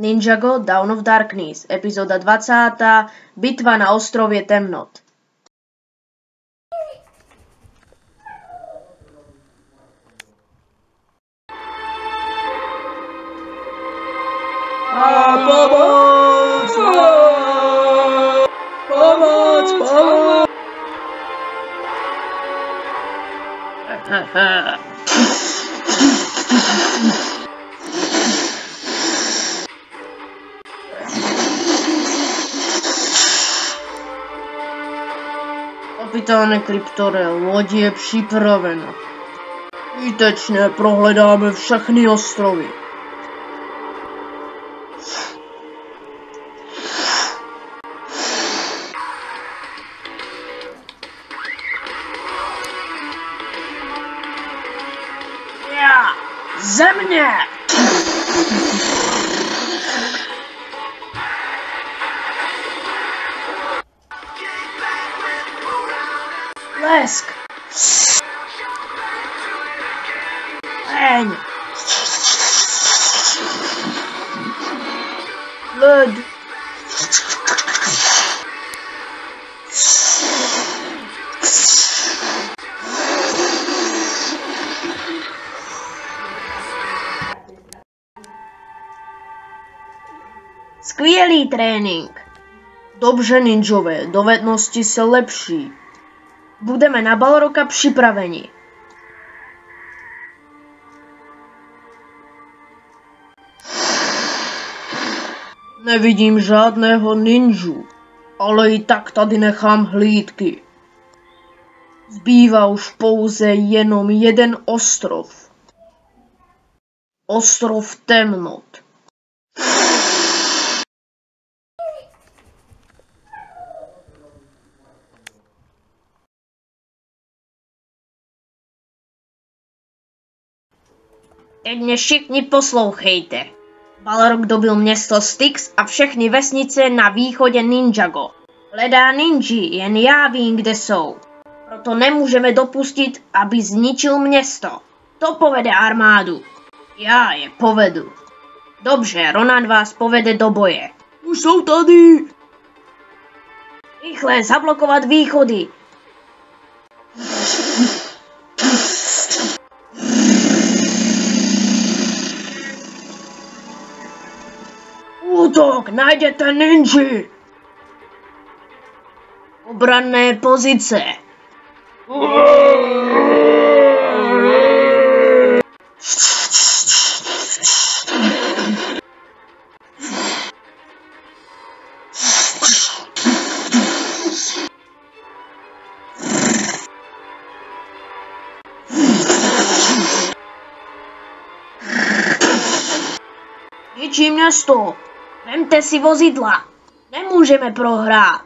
Ninjago Dawn of Darkness, epizóda 20. Bitva na ostrově temnot. Pomoc! Pomoc! Pomoc! Kapitáne Kryptore, loď je připravena. Výtečně prohledáme všechny ostrovy. Země! Lesk! Leň! Led! Skvělý trénink. Dobře, ninjové, dovednosti se lepší. Budeme na Balroga připraveni. Nevidím žádného ninju, ale i tak tady nechám hlídky. Zbývá už pouze jenom jeden ostrov. Ostrov temnot. Teď mě všichni poslouchejte. Balrog dobil město Styx a všechny vesnice na východě Ninjago. Hledá ninji, jen já vím, kde jsou. Proto nemůžeme dopustit, aby zničil město. To povede armádu. Já je povedu. Dobře, Ronan vás povede do boje. Už jsou tady. Rychle zablokovat východy. Útok, najděte ninji! Obranné pozice. Ničí město. Vemte si vozidla. Nemůžeme prohrát.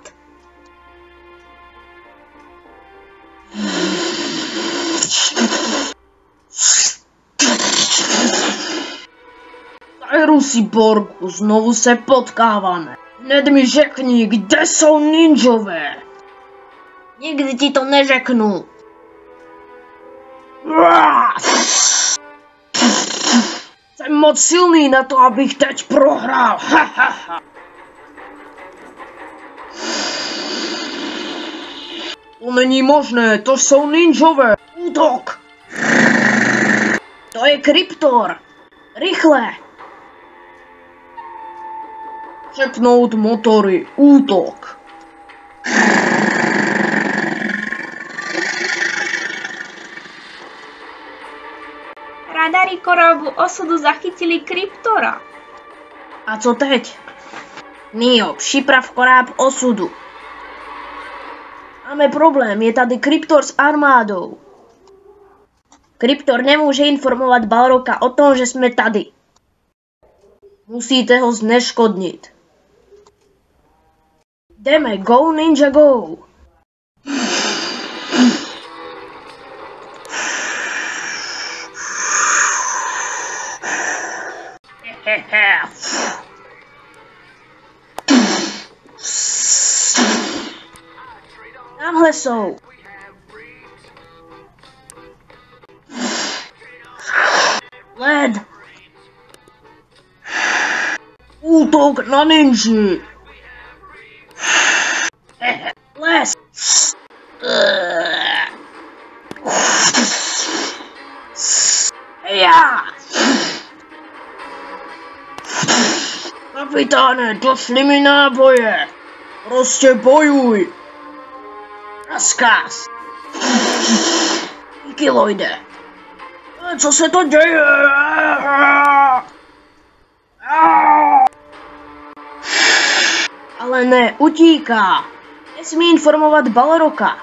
Cyrusy Borgu, znovu se potkáváme. Hned mi řekni, kde jsou ninjové. Nikdy ti to neřeknu. Jsem moc silný na to, abych teď prohrál. To není možné, to jsou ninjové. Útok! To je Kryptor. Rychle! Přepnout motory. Útok! Radary korábu osudu zachytili Kryptora. A co teď? Neo, připrav koráb osudu. Máme problém, je tady Kryptor s armádou. Kryptor nemůže informovat Balroga o tom, že jsme tady. Musíte ho zneškodnit. Jdeme, go ninja go! Tamhle jsou. Led. Útok na ninji! Les! Ja! Kapitáne, došly mi náboje! Prostě bojuj! Rozkaz! Díky, Lloyde! Co se to děje? Ale ne, utíká! Nesmí informovat Balroga!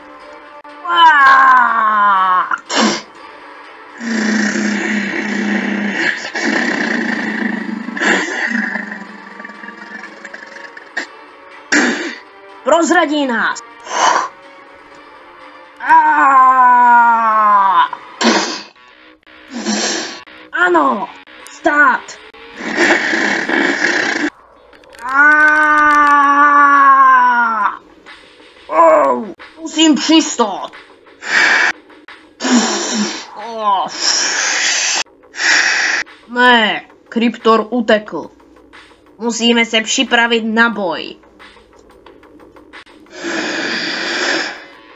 Prozradí nás! Ano! Stát! Musím přistát! Ne, Kryptor utekl. Musíme se připravit na boj.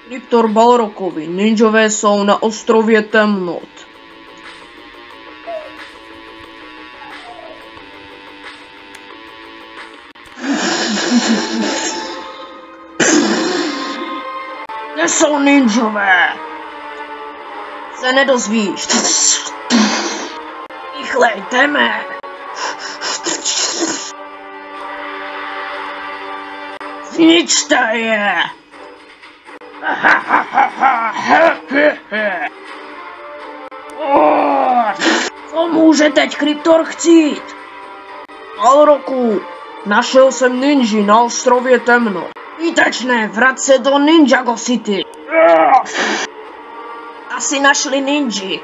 Kryptor Balrogovi, ninjové jsou na ostrově temnot. Kde jsou ninjové? Se nedozvíš. Rychle, jdeme. Zničte je. Co může teď Kryptor chtít? Balrogu, našel jsem ninji na ostrově temno. Výtečné, vrať se do Ninjago City. Asi našli ninji.